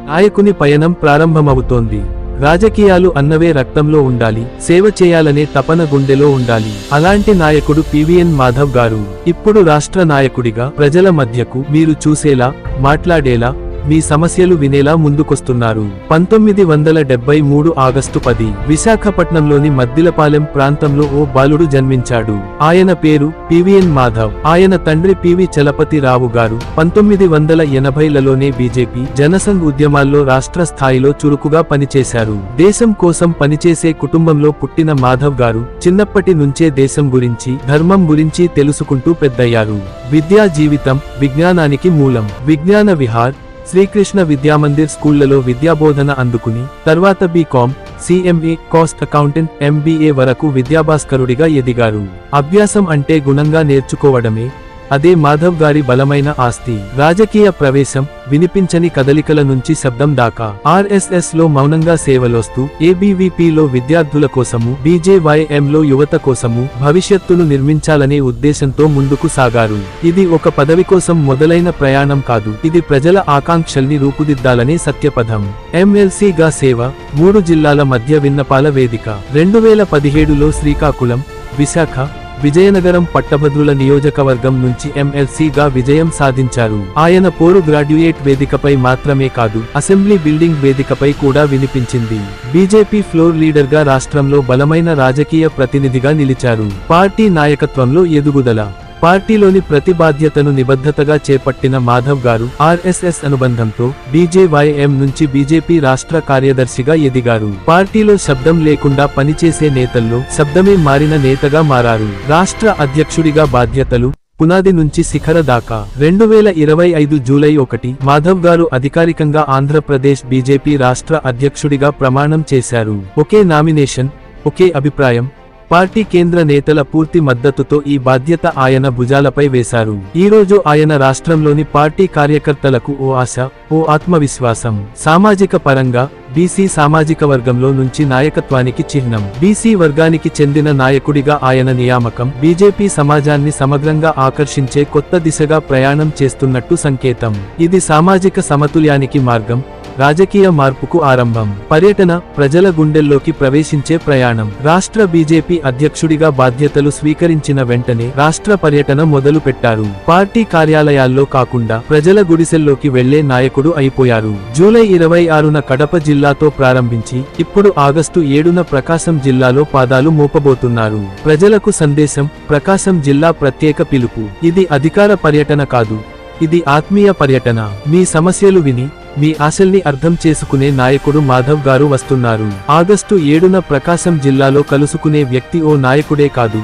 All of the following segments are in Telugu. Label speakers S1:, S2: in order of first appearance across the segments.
S1: నాయకుని పయనం ప్రారంభమవుతోంది. రాజకీయాలు అన్నవే రక్తంలో ఉండాలి, సేవ చేయాలనే తపన గుండెలో ఉండాలి. అలాంటి నాయకుడు పివిఎన్ మాధవ్ గారు. ఇప్పుడు రాష్ట్ర నాయకుడిగా ప్రజల మధ్యకు మీరు చూసేలా, మాట్లాడేలా, మీ సమస్యలు వినేలా ముందుకొస్తున్నారు. 1973 ఆగస్టు 10 విశాఖపట్నంలోని మద్దిలపాలెం ప్రాంతంలో ఓ బాలుడు జన్మించాడు. ఆయన పేరు పివిఎన్ మాధవ్. ఆయన తండ్రి పివి చలపతి రావు గారు 1980లలోనే బీజేపీ, జనసంఘ్ ఉద్యమాల్లో రాష్ట్ర స్థాయిలో చురుకుగా పనిచేశారు. దేశం కోసం పనిచేసే కుటుంబంలో పుట్టిన మాధవ్ గారు చిన్నప్పటి నుంచే దేశం గురించి, ధర్మం గురించి తెలుసుకుంటూ పెద్దయ్యారు. విద్యా జీవితం విజ్ఞానానికి మూలం. విజ్ఞాన విహార్, శ్రీకృష్ణ విద్యామందిర్ స్కూళ్లలో విద్యాబోధన అందుకుని తర్వాత BCom, CMA, cost accountant, MBA వరకు విద్యాభాస్కరుడిగా ఎదిగారు. అభ్యాసం అంటే గుణంగా నేర్చుకోవడమే, అదే మాధవ్ గారి బలమైన ఆస్తి. రాజకీయ ప్రవేశం వినిపించని కదలికల నుంచి శబ్దం దాకా. ఆర్ఎస్ఎస్ లో మౌనంగా సేవలోస్తూ, ఏబీవీపీలో విద్యార్థుల కోసము, బీజేవైఎంలో యువత కోసము భవిష్యత్తును నిర్మించాలనే ఉద్దేశంతో ముందుకు సాగారు. ఇది ఒక పదవి కోసం మొదలైన ప్రయాణం కాదు, ఇది ప్రజల ఆకాంక్షల్ని రూపుదిద్దాలనే సత్యపథం. ఎమ్మెల్సీగా సేవ, 3 జిల్లాల మధ్య విన్నపాల వేదిక. 2017లో శ్రీకాకుళం, విశాఖ, విజయనగరం పట్టభద్రుల నియోజకవర్గం నుంచి ఎమ్మెల్సీగా విజయం సాధించారు. ఆయన పోరు గ్రాడ్యుయేట్ వేదికపై మాత్రమే కాదు, అసెంబ్లీ బిల్డింగ్ వేదికపై కూడా వినిపించింది. బీజేపీ ఫ్లోర్ లీడర్గా రాష్ట్రంలో బలమైన రాజకీయ ప్రతినిధిగా నిలిచారు. పార్టీ నాయకత్వంలో ఎదుగుదల. పార్టీలోని ప్రతి బాధ్యతను నిబద్ధతగా చేపట్టిన మాధవ్ గారు ఆర్ఎస్ఎస్ అనుబంధంతో బీజేవైఎం నుంచి బీజేపీ రాష్ట్ర కార్యదర్శిగా ఎదిగారు. పార్టీలో శబ్దం లేకుండా పనిచేసే నేతల్లో శబ్దమే మారిన నేతగా మారారు. రాష్ట్ర అధ్యక్షుడిగా బాధ్యతలు పునాది నుంచి శిఖర దాకా. 2025 జూలై 1 మాధవ్ గారు అధికారికంగా ఆంధ్రప్రదేశ్ బీజేపీ రాష్ట్ర అధ్యక్షుడిగా ప్రమాణం చేశారు. ఒకే నామినేషన్, ఒకే అభిప్రాయం, పార్టీ కేంద్ర నేతల పూర్తి మద్దతుతో ఈ బాధ్యత ఆయన భుజాలపై వేశారు. ఈ రోజు ఆయన రాష్ట్రంలోని పార్టీ కార్యకర్తలకు ఓ ఆశ, ఓ ఆత్మవిశ్వాసం. సామాజిక పరంగా బీసీ సామాజిక వర్గంలో నుంచి నాయకత్వానికి చిహ్నం. బీసీ వర్గానికి చెందిన నాయకుడిగా ఆయన నియామకం బీజేపీ సమాజాన్ని సమగ్రంగా ఆకర్షించే కొత్త దిశగా ప్రయాణం చేస్తున్నట్టు సంకేతం. ఇది సామాజిక సమతుల్యానికి మార్గం, రాజకీయ మార్పుకు ఆరంభం. పర్యటన ప్రజల గుండెల్లోకి ప్రవేశించే ప్రయాణం. రాష్ట్ర బీజేపీ అధ్యక్షుడిగా బాధ్యతలు స్వీకరించిన వెంటనే రాష్ట్ర పర్యటన మొదలు పెట్టారు. పార్టీ కార్యాలయాల్లో కాకుండా ప్రజల గుడిసెల్లోకి వెళ్లే నాయకుడు అయిపోయారు. జూలై 26న కడప జిల్లాతో ప్రారంభించి ఇప్పుడు ఆగస్టు 7న ప్రకాశం జిల్లాలో పాదాలు మోపబోతున్నారు. ప్రజలకు సందేశం, ప్రకాశం జిల్లా ప్రత్యేక పిలుపు. ఇది అధికార పర్యటన కాదు, ఇది ఆత్మీయ పర్యటన. మీ సమస్యలు విని, మీ ఆశల్ని అర్థం చేసుకునే నాయకుడు మాధవ్ గారు వస్తున్నారు. ఆగస్టు 7న ప్రకాశం జిల్లాలో కలుసుకునే వ్యక్తి ఓ నాయకుడే కాదు,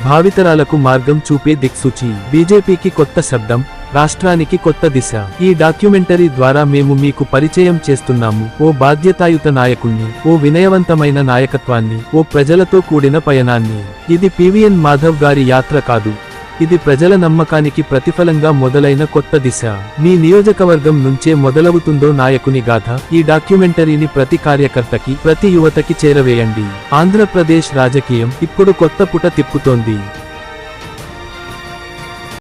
S1: భావితరాలకు మార్గం చూపే దిక్సూచి. బీజేపీకి కొత్త శబ్దం, రాష్ట్రానికి కొత్త దిశ. ఈ డాక్యుమెంటరీ ద్వారా మేము మీకు పరిచయం చేస్తున్నాము ఓ బాధ్యతాయుత నాయకుణ్ణి, ఓ వినయవంతమైన నాయకత్వాన్ని, ఓ ప్రజలతో కూడిన పయనాన్ని. ఇది పివిఎన్ మాధవ్ గారి యాత్ర కాదు, ఇది ప్రజల నమ్మకానికి ప్రతిఫలంగా మొదలైన కొత్త దిశ. మీ నియోజకవర్గం నుంచే మొదలవుతుందో నాయకుని గాథ. ఈ డాక్యుమెంటరీని ప్రతి కార్యకర్తకి, ప్రతి యువతకి చేరవేయండి. ఆంధ్రప్రదేశ్ రాజకీయం ఇప్పుడు కొత్త పుట తిప్పుతోంది.